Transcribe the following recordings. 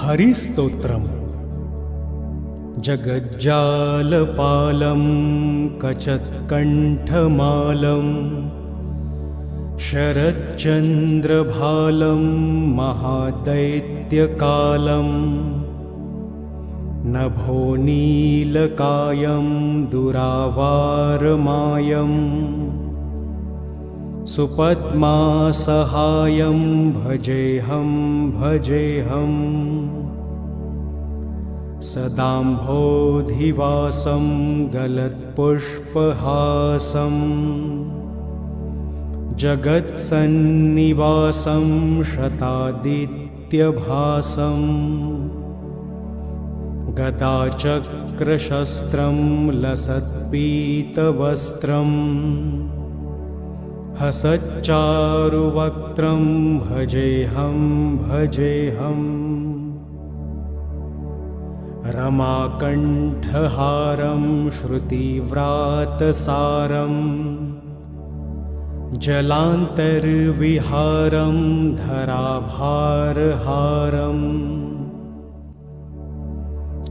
हरिस्तोत्रम्। जगज्जालपालं कचत्कण्ठमालं शरच्चन्द्रभालं महादैत्यकालं नभोनीलकायं दुरावारमायं सुपद्मासहायं भजेऽहं भजेऽहम्। सदाम्भोधिवासं गलत्पुष्पहासं जगत्सन्निवासं शतादित्यभासं गदाचक्रशस्त्रं लसत्पीतवस्त्रं हसच्चारुवक्त्रं भजेऽहं भजेऽहम्। रमाकण्ठहारं श्रुतिव्रातसारं जलान्तर्विहारं धराभारहारम्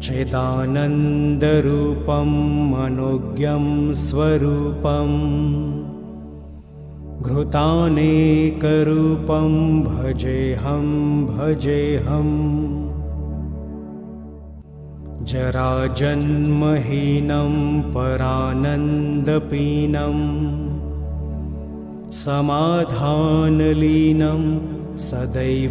चिदानन्दरूपं मनोज्ञं स्वरूपं घृतानेकरूपं भजेऽहं भजेऽहम्। जराजन्महीनं परानन्दपीनं समाधानलीनं सदैवानवीनं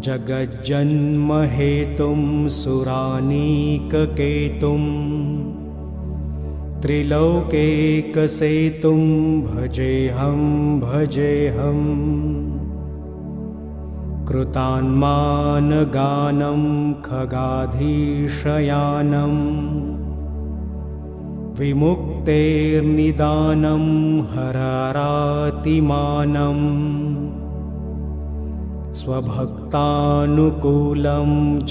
जगज्जन्महेतुं सुरानीककेतुं त्रिलोकैकसेतुं भजेऽहं भजेऽहम्। कृतान्मानगानं खगाधीशयानं विमुक्तेर्निदानं हरारातिमानं स्वभक्तानुकूलं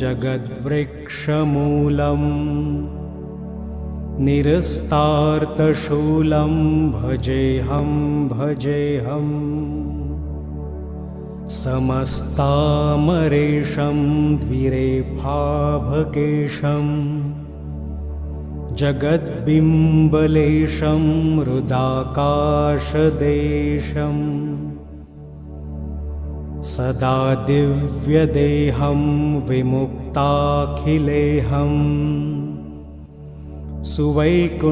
जगद्वृक्षमूलं निरस्तार्तशूलं भजेऽहं भजेऽहम्। समस्तामरेशं द्विरेफाभकेशं जगद्बिम्बलेशं हृदाकाशदेशं सदा दिव्यदेहं विमुक्ताखिलेहं सुवैकुण्ठगेहं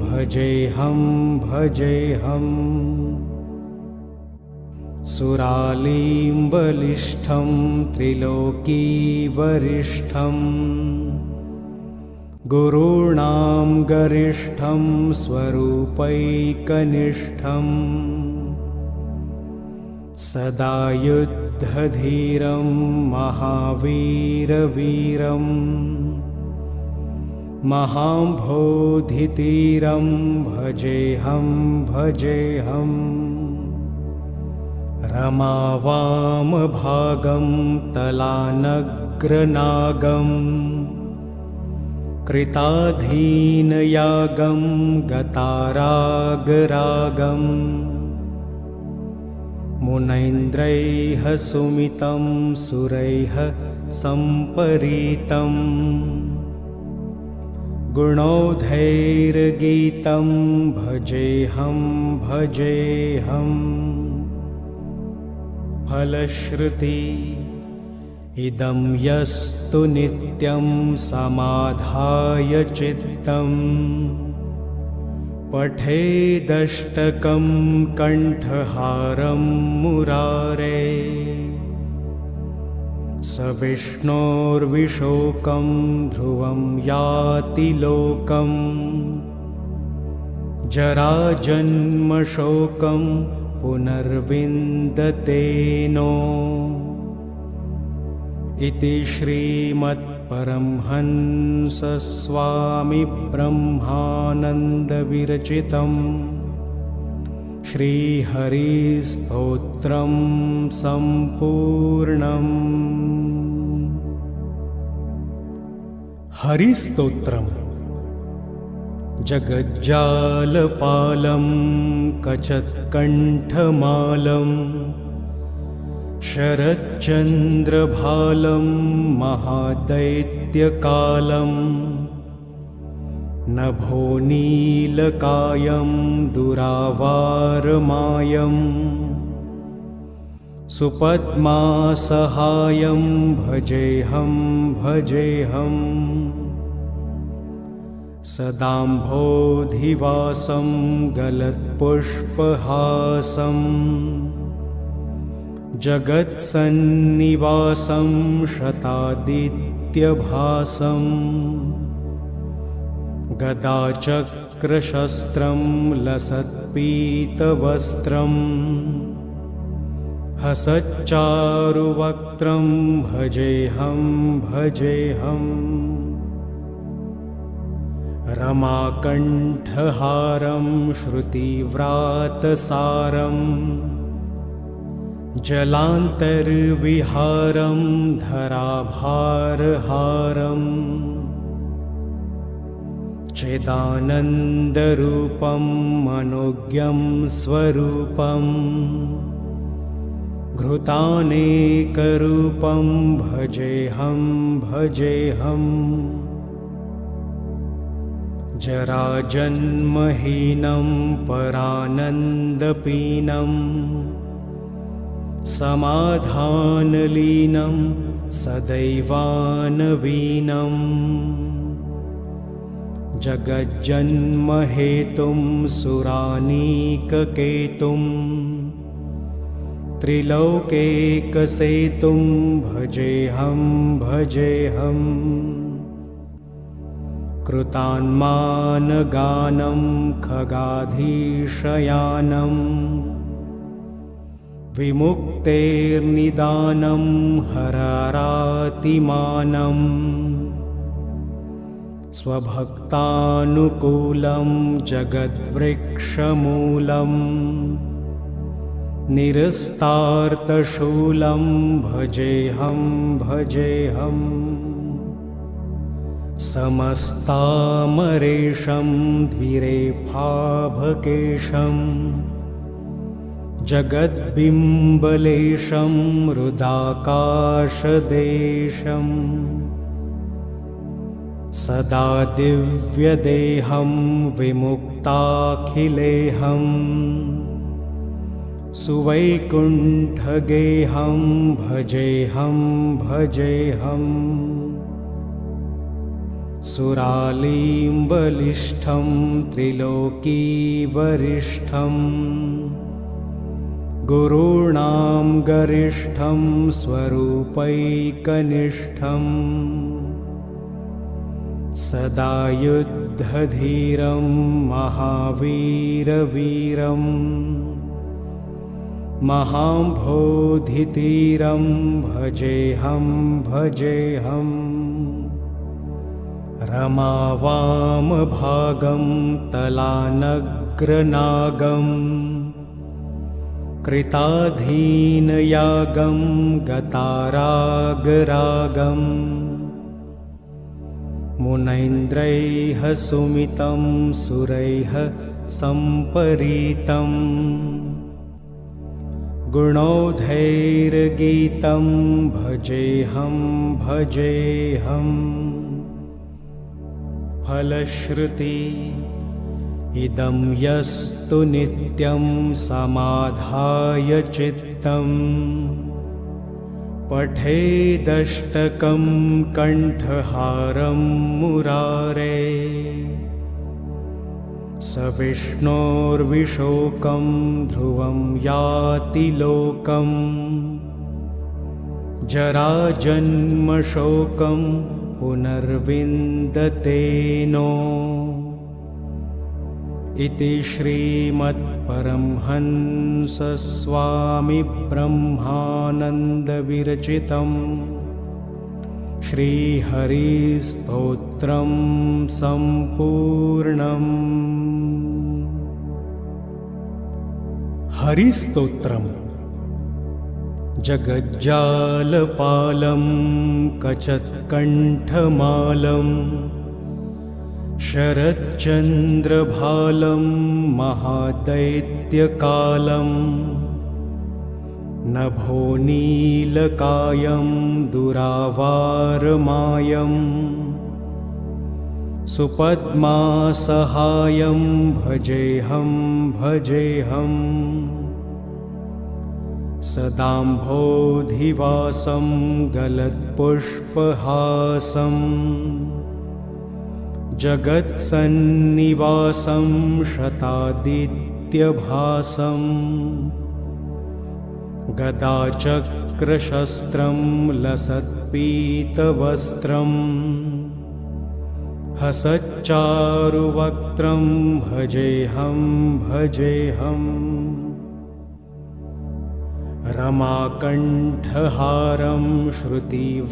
भजेऽहं भजेऽहम्। सुरालीम्बलिष्ठं त्रिलोकीवरिष्ठं गुरूणां गरिष्ठं स्वरूपैकनिष्ठं सदा युद्धधीरं महावीरवीरं महाम्भोधितीरं भजेऽहं भजेऽहम्। रमावामभागं तलानग्रनागं कृताधीनयागं गतारागरागं मुनैन्द्रैः सुमितं सुरैः सम्परीतं गुणौधैर्गीतं भजेऽहं भजेऽहम्। फलश्रुति इदं यस्तु नित्यं समाधाय चित्तं पठेदष्टकं कण्ठहारं मुरारे स विष्णोर्विशोकं ध्रुवं याति लोकं जराजन्मशोकं पुनर्विन्दतेनो। इति श्रीमत्परमहंसस्वामी ब्रह्मानन्दविरचितं श्रीहरिस्तोत्रं सम्पूर्णम्। हरिस्तोत्रम्। जगज्जालपालं कचत्कण्ठमालं शरच्चन्द्रभालं महादैत्यकालं नभोनीलकायं दुरावारमायं सुपद्मासहायं भजेऽहं भजेऽहम् सदाम्भोधिवासं गलत्पुष्पहासं जगत्सन्निवासं शतादित्यभासं गदाचक्रशस्त्रं लसत्पीतवस्त्रं हसच्चारुवक्त्रं भजेऽहं भजेऽहम् रमाकण्ठहारं श्रुतिव्रातसारं जलान्तर्विहारं धराभारहारं चिदानन्दरूपं मनोज्ञं स्वरूपं घृतानेकरूपं भजेऽहं भजेऽहम् जराजन्महीनं परानन्दपीनं समाधानलीनं सदैवानवीनं जगज्जन्महेतुं सुरानीककेतुं त्रिलोकेकसेतुं भजेऽहं भजेऽहम् कृतान्मानगानं खगाधीशयानं विमुक्तेर्निदानं हरारातिमानं स्वभक्तानुकूलं जगद्वृक्षमूलं निरस्तार्तशूलं भजेऽहं भजेऽहम् समस्तामरेशं द्विरेफाभकेशं जगद्बिम्बलेशं हृदाकाशदेशं सदा दिव्यदेहं विमुक्ताखिलेहं सुवैकुण्ठगेहं भजेऽहं भजेऽहम् सुरालीम्बलिष्ठं त्रिलोकीवरिष्ठं गुरूणां गरिष्ठं स्वरूपैकनिष्ठं सदा युद्धधीरं महावीरवीरं महाम्भोधितीरं भजेऽहं भजेऽहम् रमावामभागं तलानग्रनागं कृताधीनयागं गतारागरागं मुनैन्द्रैः सुमितं सुरैः सम्परीतं गुणौधैर्गीतं भजेऽहं भजेऽहम् फलश्रुति इदं यस्तु नित्यं समाधाय चित्तं पठेदष्टकं कण्ठहारं मुरारे स विष्णोर्विशोकं ध्रुवं याति लोकं जराजन्मशोकं पुनर्विन्दते नो इति श्रीमद्परमहंसस्वामिब्रह्मानन्दविरचितं श्रीहरिस्तोत्रं सम्पूर्णम्। हरिस्तोत्रम्। जगज्जालपालं कचत्कण्ठमालं शरच्चन्द्रभालं महादैत्यकालं नभोनीलकायं दुरावारमायं सुपद्मासहायं भजेऽहं भजेऽहम् सदाम्भोधिवासं गलत्पुष्पहासं जगत्सन्निवासं शतादित्यभासं गदाचक्रशस्त्रं लसत्पीतवस्त्रं हसच्चारुवक्त्रं भजेऽहं भजेऽहम् रमाकण्ठहारं श्रुतिव्रातसारं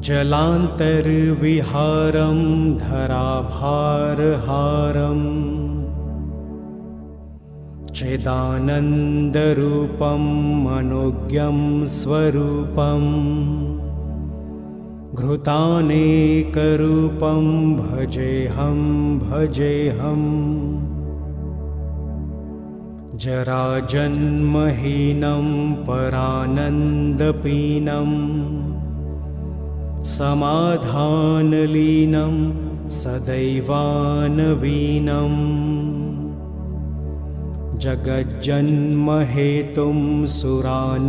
जलान्तर्विहारं धराभारहारं चिदानन्दरूपं मनोज्ञं स्वरूपं घृतानेकरूपं भजेऽहं भजेऽहम् जराजन्महीनं परानन्दपीनं समाधानलीनं सदैवानवीनं जगज्जन्महेतुं सुरानीककेतुं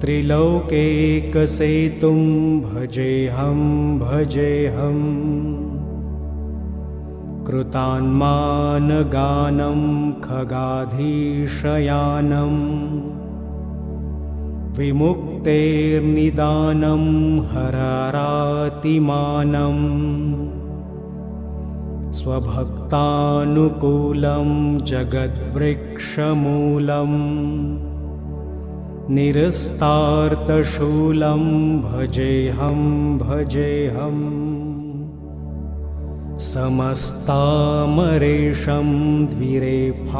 त्रिलोकेकसेतुं भजेऽहं भजेऽहम् कृतान्मानगानं खगाधीशयानं विमुक्तेर्निदानं हरारातिमानं स्वभक्तानुकूलं जगद्वृक्षमूलं निरस्तार्तशूलं भजेऽहं भजेऽहम् समस्तामरेशं द्विरेफाभकेशं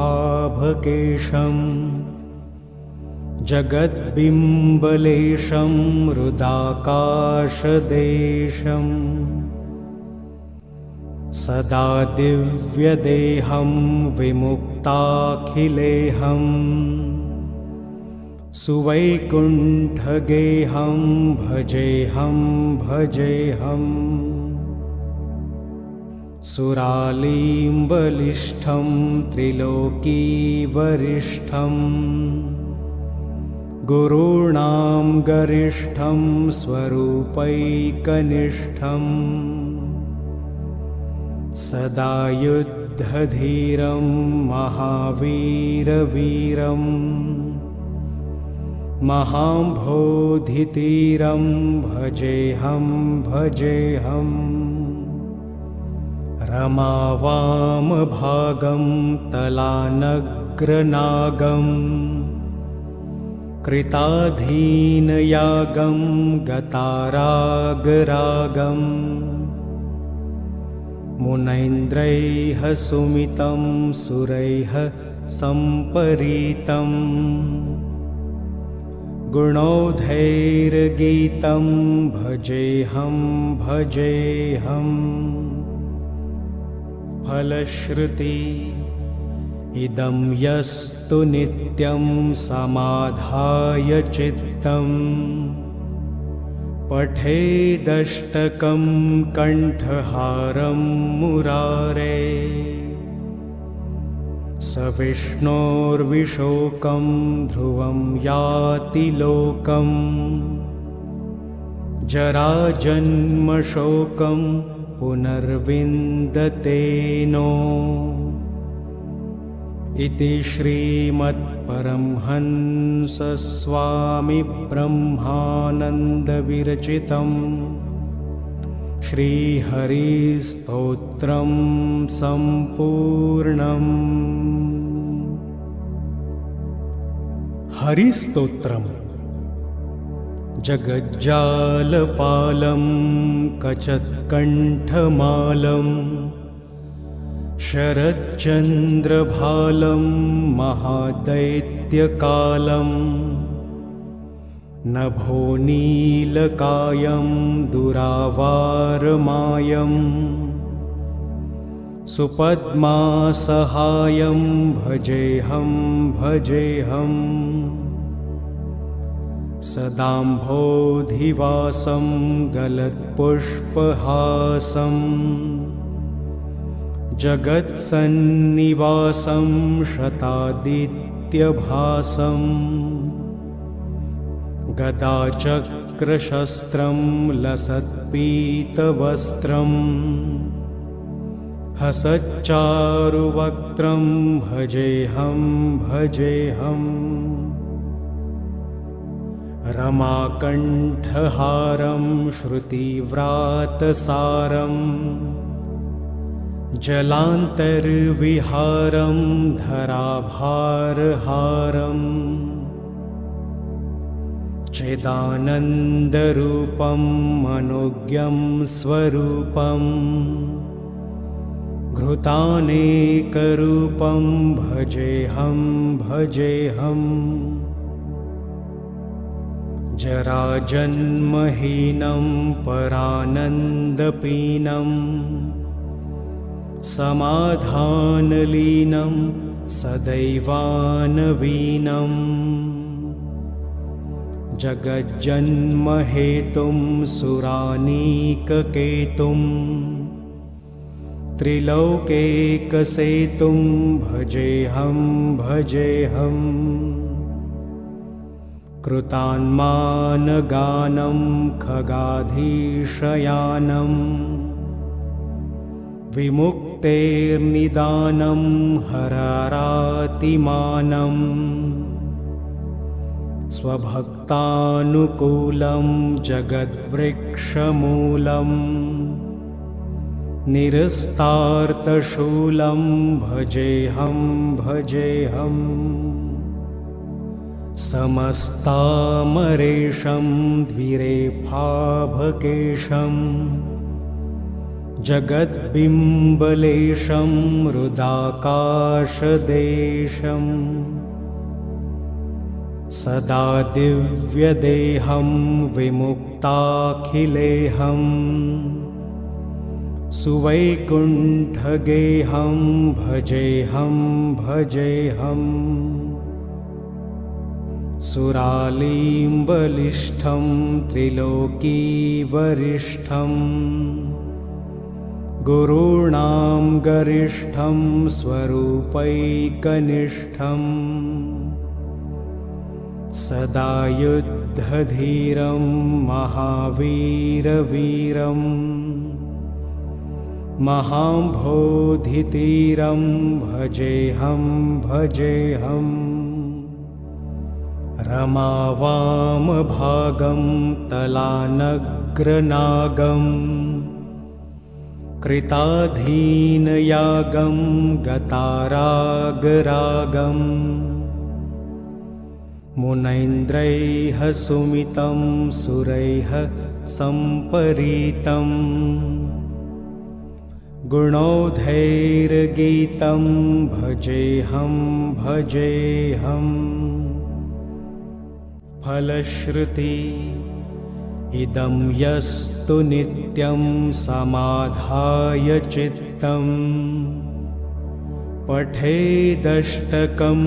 जगद्बिम्बलेशं हृदाकाशदेशं सदा दिव्यदेहं विमुक्ताखिलेहं सुवैकुण्ठगेहं भजेऽहं भजेऽहम् सुरालीम्बलिष्ठं त्रिलोकीवरिष्ठं गुरूणां गरिष्ठं स्वरूपैकनिष्ठं सदा युद्धधीरं महावीरवीरं महाम्भोधितीरं भजेऽहं भजेऽहम् रमावामभागं तलानग्रनागं कृताधीनयागं गतारागरागं मुनैन्द्रैः सुमितं सुरैः सम्परीतं गुणौधैर्गीतं भजेऽहं भजेऽहम् फलश्रुति इदं यस्तु नित्यं समाधाय चित्तं पठेदष्टकं कण्ठहारं मुरारे स विष्णोर्विशोकं ध्रुवं याति लोकं जराजन्मशोकं पुनर्विन्दतेनो इति श्रीमत्परमहंसस्वामिब्रह्मानन्दविरचितं श्रीहरिस्तोत्रं सम्पूर्णम्। हरिस्तोत्रम् जगज्जालपालं कचत्कण्ठमालं शरच्चन्द्रभालं महादैत्यकालं नभो नीलकायं दुरावारमायं सुपद्मासहायं भजेऽहं भजेऽहम् सदाम्भोधिवासं गलत्पुष्पहासं जगत्सन्निवासं शतादित्यभासं गदाचक्रशस्त्रं लसत्पीतवस्त्रं हसच्चारुवक्त्रं भजेऽहं भजेऽहम् रमाकण्ठहारं श्रुतिव्रातसारं जलान्तर्विहारं धराभारहारम् चिदानन्दरूपं मनोज्ञं स्वरूपं घृतानेकरूपं भजेऽहं भजेऽहम् जराजन्महीनं परानन्दपीनं समाधानलीनं सदैवानवीनं जगज्जन्महेतुं सुरानीककेतुं त्रिलोकेकसेतुं भजेऽहं भजेऽहम् कृतान्मानगानं खगाधीशयानं विमुक्तेर्निदानं हरारातिमानं स्वभक्तानुकूलं जगद्वृक्षमूलं निरस्तार्तशूलं भजेऽहं भजेऽहम् समस्तामरेशं द्विरेफाभकेशं जगद्बिम्बलेशं हृदाकाशदेशं सदा दिव्यदेहं विमुक्ताखिलेहं सुवैकुण्ठगेहं भजेऽहं भजेऽहम् सुरालीम्बलिष्ठं त्रिलोकीवरिष्ठं गुरूणां गरिष्ठं स्वरूपैकनिष्ठं सदा युद्धधीरं महावीरवीरं महाम्भोधितीरं भजेऽहं भजेऽहम् रमावामभागं तलानग्रनागं कृताधीनयागं गतारागरागं मुनैन्द्रैः सुमितं सुरैः सम्परीतं गुणौधैर्गीतं भजेऽहं भजेऽहम् फलश्रुति इदं यस्तु नित्यं समाधाय चित्तं पठेदष्टकं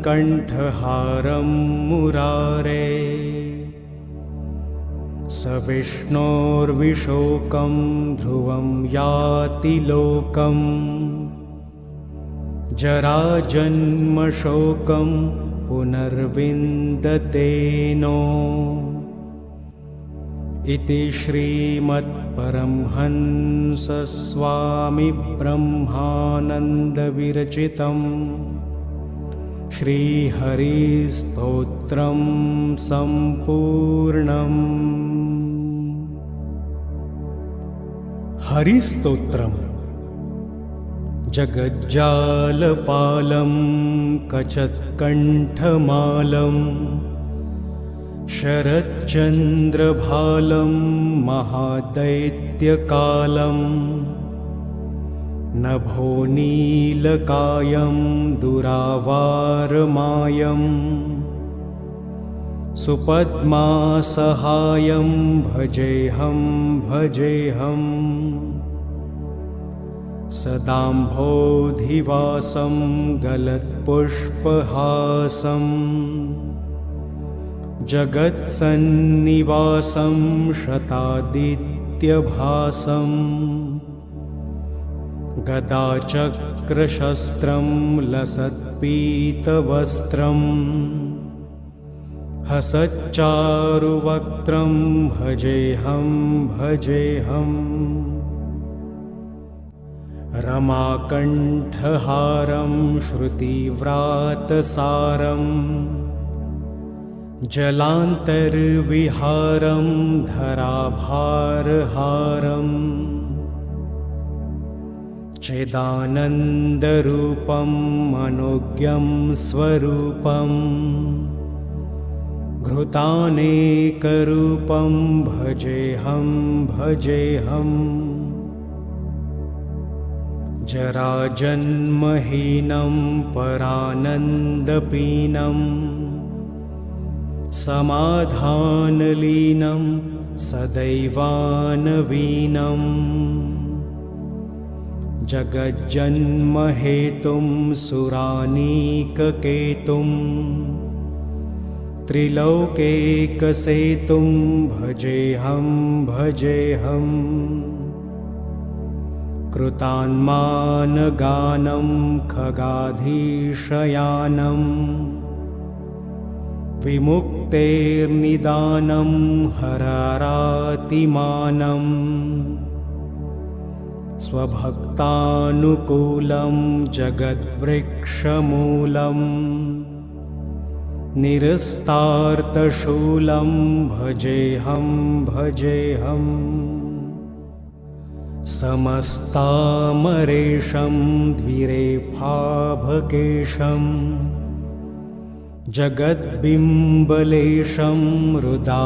कण्ठहारं मुरारे स विष्णोर्विशोकं ध्रुवं याति लोकं जराजन्मशोकं पुनर्विन्दतेनो इति श्रीमत्परमहंसस्वामिब्रह्मानन्दविरचितं श्रीहरिस्तोत्रं सम्पूर्णम्। हरिस्तोत्रम् जगज्जालपालं कचत्कण्ठमालं शरच्चन्द्रभालं महादैत्यकालं नभो नीलकायं दुरावारमायं सुपद्मासहायं भजेऽहं भजेऽहम् सदाम्भोधिवासं गलत्पुष्पहासं जगत्सन्निवासं शतादित्यभासं गदाचक्रशस्त्रं लसत्पीतवस्त्रम् हसच्चारुवक्त्रं भजेऽहं भजेऽहम् रमाकण्ठहारं श्रुतिव्रातसारं जलान्तर्विहारं धराभारहारम् चिदानन्दरूपं मनोज्ञं स्वरूपम् घृतानेकरूपं भजेऽहं भजेऽहम् जराजन्महीनं परानन्दपीनं समाधानलीनं सदैवानवीनं जगज्जन्महेतुं सुरानीककेतुम् त्रिलोकेकसेतुं भजेऽहं भजेऽहम् कृतान्मानगानं खगाधीशयानं विमुक्तेर्निदानं हरारातिमानं स्वभक्तानुकूलं जगद्वृक्षमूलम् निरस्तार्तशूलं भजेऽहं भजेऽहम् समस्तामरेशं द्विरेफाभकेशं जगद्बिम्बलेशं हृदाकाशदेशं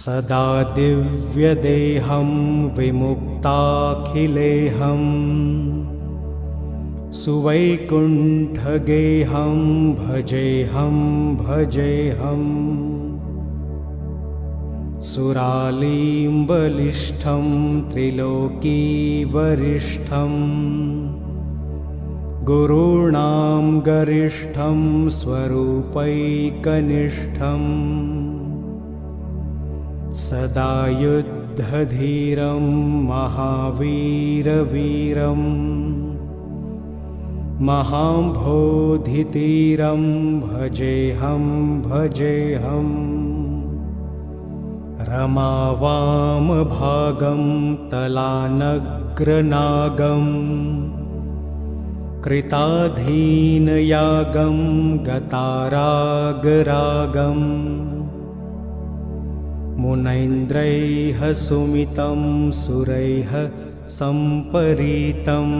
सदा दिव्यदेहं विमुक्ताखिलेहम् सुवैकुण्ठगेहं भजेऽहं भजेऽहम् सुरालीम्बलिष्ठं त्रिलोकीवरिष्ठं गुरूणां गरिष्ठं स्वरूपैकनिष्ठं सदा युद्धधीरं महावीरवीरम् महाम्भोधितीरं भजेऽहं भजेऽहम् रमावामभागं तलानग्रनागं कृताधीनयागं गतारागरागं मुनैन्द्रैः सुमितं सुरैः सम्परीतम्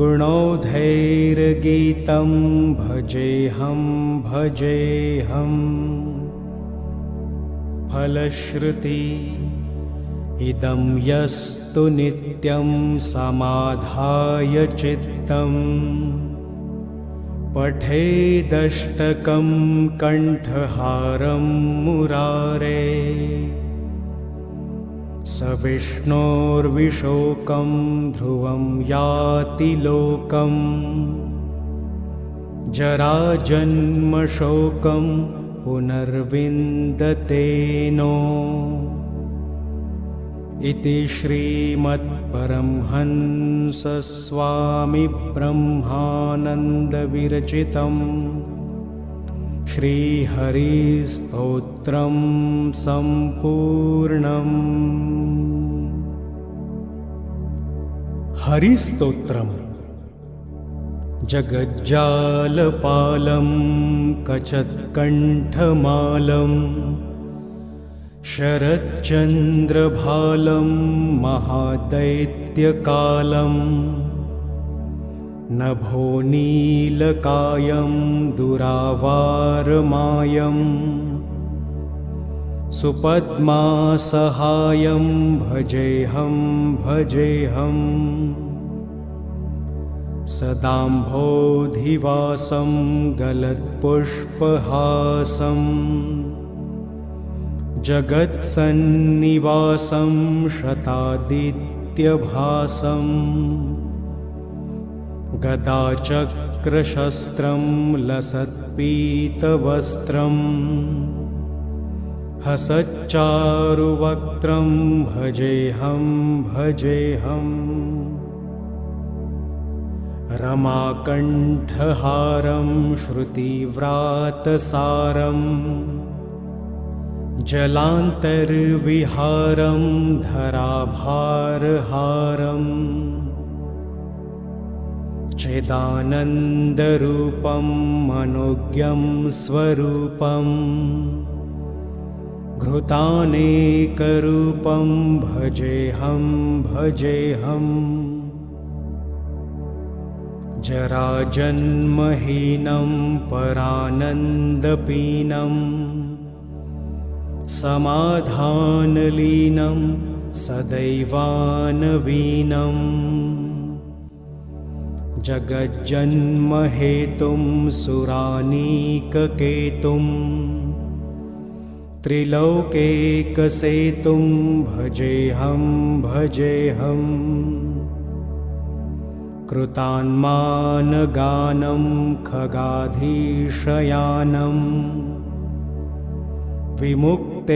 गुणौधैर्गीतं भजेऽहं भजेऽहम् फलश्रुति इदं यस्तु नित्यं समाधाय चित्तं पठेदष्टकं कण्ठहारं मुरारे स विष्णोर्विशोकं ध्रुवं याति लोकम् जराजन्मशोकं पुनर्विन्दतेनो इति श्रीमद्परमहंसस्वामिब्रह्मानन्दविरचितं श्रीहरिस्तोत्रं सम्पूर्णम्। हरिस्तोत्रम् जगज्जालपालं कचत्कण्ठमालं शरच्चन्द्रभालं महादैत्यकालं नभोनीलकायं दुरावारमायं सुपद्मासहायं भजेऽहं भजेऽहम् सदाम्भोधिवासं गलत्पुष्पहासं जगत्सन्निवासं शतादित्यभासं गदाचक्रशस्त्रं लसत्पीतवस्त्रं हसच्चारुवक्त्रं भजेऽहं भजेऽहम् रमाकण्ठहारं श्रुतिव्रातसारं जलान्तर्विहारं धराभारहारम् चिदानन्दरूपं मनोज्ञं स्वरूपं घृतानेकरूपं भजेऽहं भजेऽहम् जराजन्महीनं परानन्दपीनं समाधानलीनं सदैवानवीनं जगज्जन्महेतुं सुरानीककेतुं त्रिलोकेकसेतुं भजेऽहं भजेऽहम् कृतान्मानगानं खगाधीशयानं विमुक्तेर्निदानं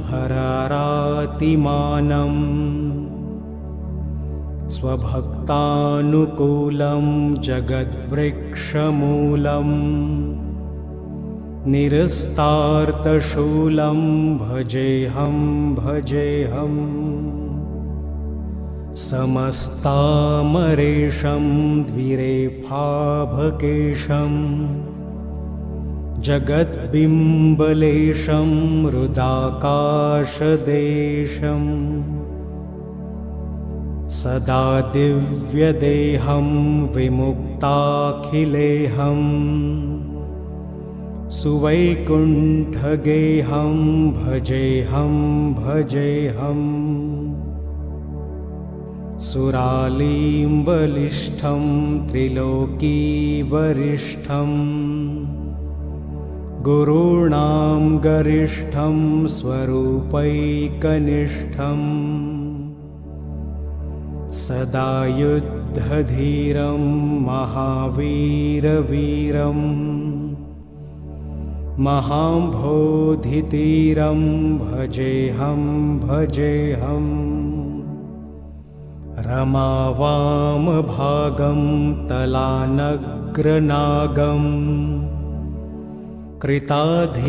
हरारातिमानं स्वभक्तानुकूलं जगद्वृक्षमूलं निरस्तार्तशूलं भजेऽहं भजेऽहम् समस्तामरेशं द्विरेफाभकेशं जगद्बिम्बलेशं हृदाकाशदेशं सदा दिव्यदेहं विमुक्ताखिलेहं सुवैकुण्ठगेहं भजेऽहं भजेऽहम् सुरालीम्बलिष्ठं त्रिलोकीवरिष्ठं गुरूणां गरिष्ठं स्वरूपैकनिष्ठं सदा युद्धधीरं महावीरवीरं महाम्भोधितीरं भजेऽहं भजेऽहम् रमावामभागं तलानग्रनागं कृताधीनयागं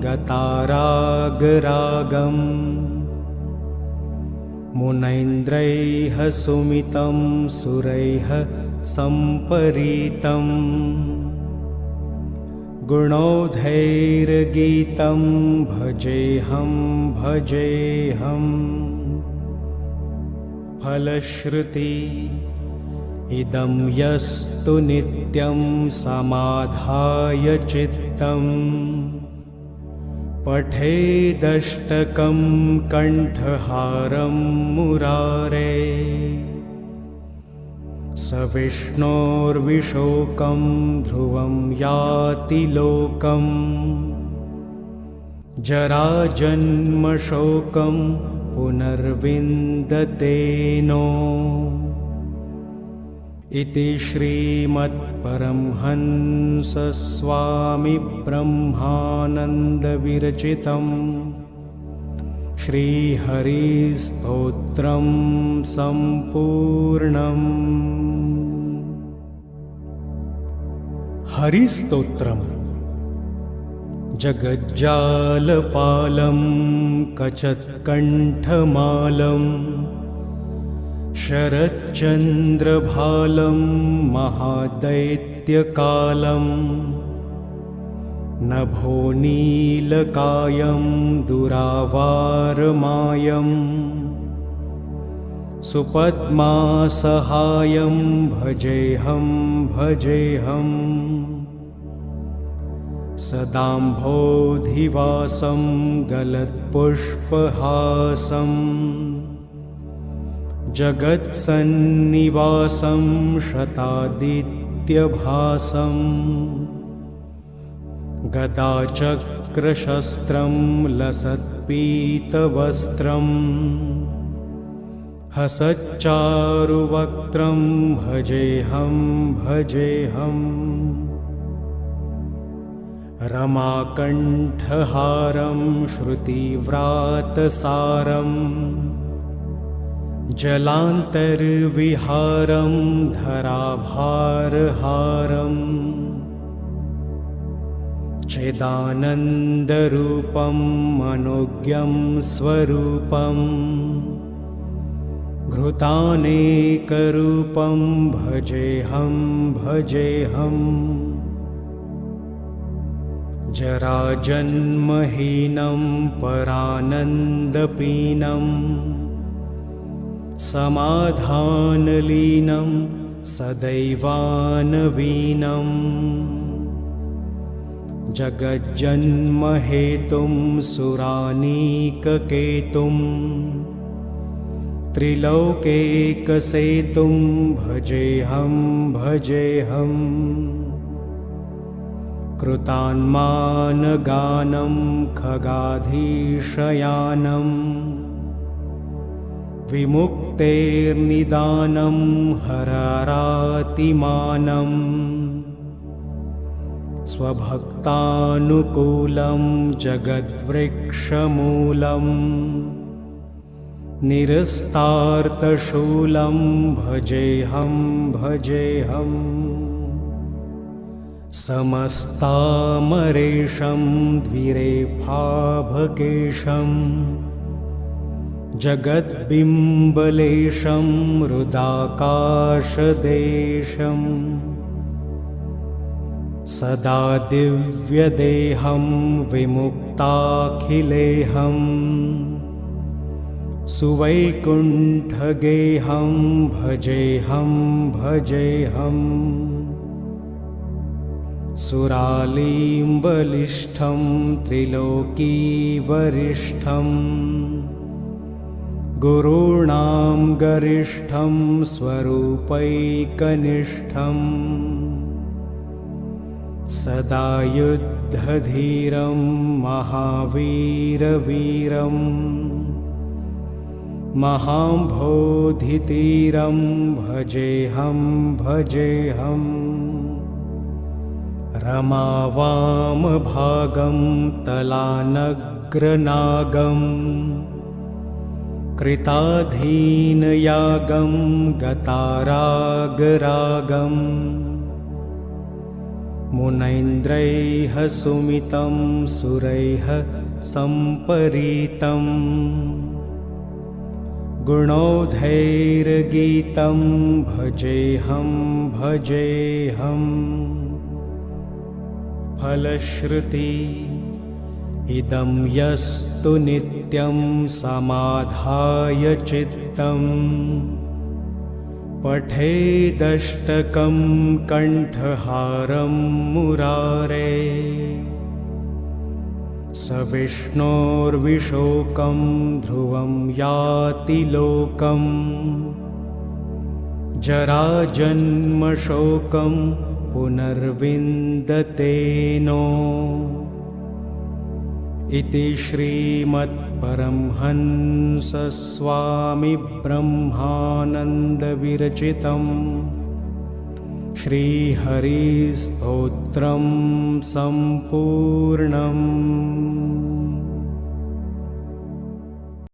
गतारागरागं मुनैन्द्रैः सुमितं सुरैः सम्परीतं गुणौधैर्गीतं भजेऽहं भजेऽहम् फलश्रुति इदं यस्तु नित्यं समाधाय चित्तं पठेदष्टकं कण्ठहारं मुरारे स विष्णोर्विशोकं ध्रुवं याति लोकं जराजन्मशोकं पुनर्विन्दतेनो इति श्रीमत्परमहंसस्वामिब्रह्मानन्दविरचितं श्रीहरिस्तोत्रं सम्पूर्णम्। हरिस्तोत्रम् जगज्जालपालं कचत्कण्ठमालं शरच्चन्द्रभालं महादैत्यकालं नभोनीलकायं दुरावारमायं सुपद्मासहायं भजेऽहं भजेऽहम् सदाम्भोधिवासं गलत्पुष्पहासं जगत्सन्निवासं शतादित्यभासं गदाचक्रशस्त्रं लसत्पीतवस्त्रं हसच्चारुवक्त्रं भजेऽहं भजेऽहम् रमाकण्ठहारं श्रुतिव्रातसारं जलान्तर्विहारं धराभारहारं चिदानन्दरूपं मनोज्ञं स्वरूपं घृतानेकरूपं भजेऽहं भजेऽहम् जराजन्महीनं परानन्दपीनं समाधानलीनं सदैवानवीनं जगज्जन्महेतुं सुरानीककेतुं त्रिलोकेकसेतुं भजेऽहं भजेऽहम् कृतान्मानगानं खगाधीशयानं विमुक्तेर्निदानं हरारातिमानं स्वभक्तानुकूलं जगद्वृक्षमूलं निरस्तार्तशूलं भजेऽहं भजेऽहम् समस्तामरेशं द्विरेफाभकेशं जगद्बिम्बलेशं हृदाकाशदेशं सदा दिव्यदेहं विमुक्ताखिलेहं सुवैकुण्ठगेहं भजेऽहं भजेऽहम् सुरालीम्बलिष्ठं त्रिलोकीवरिष्ठं गुरूणां गरिष्ठं स्वरूपैकनिष्ठं सदा युद्धधीरं महावीरवीरं महाम्भोधितीरं भजेऽहं भजेऽहम् रमावामभागं तलानग्रनागं कृताधीनयागं गतारागरागं मुनैन्द्रैः सुमितं सुरैः सम्परीतं गुणौधैर्गीतं भजेऽहं भजेऽहम् फलश्रुति इदं यस्तु नित्यं समाधाय चित्तं पठेदष्टकं कण्ठहारं मुरारे स विष्णोर्विशोकं ध्रुवं याति लोकं जराजन्मशोकं पुनर्विन्दतेनो इति श्रीमत्परमहंसस्वामिब्रह्मानन्दविरचितं श्रीहरिस्तोत्रं सम्पूर्णम्।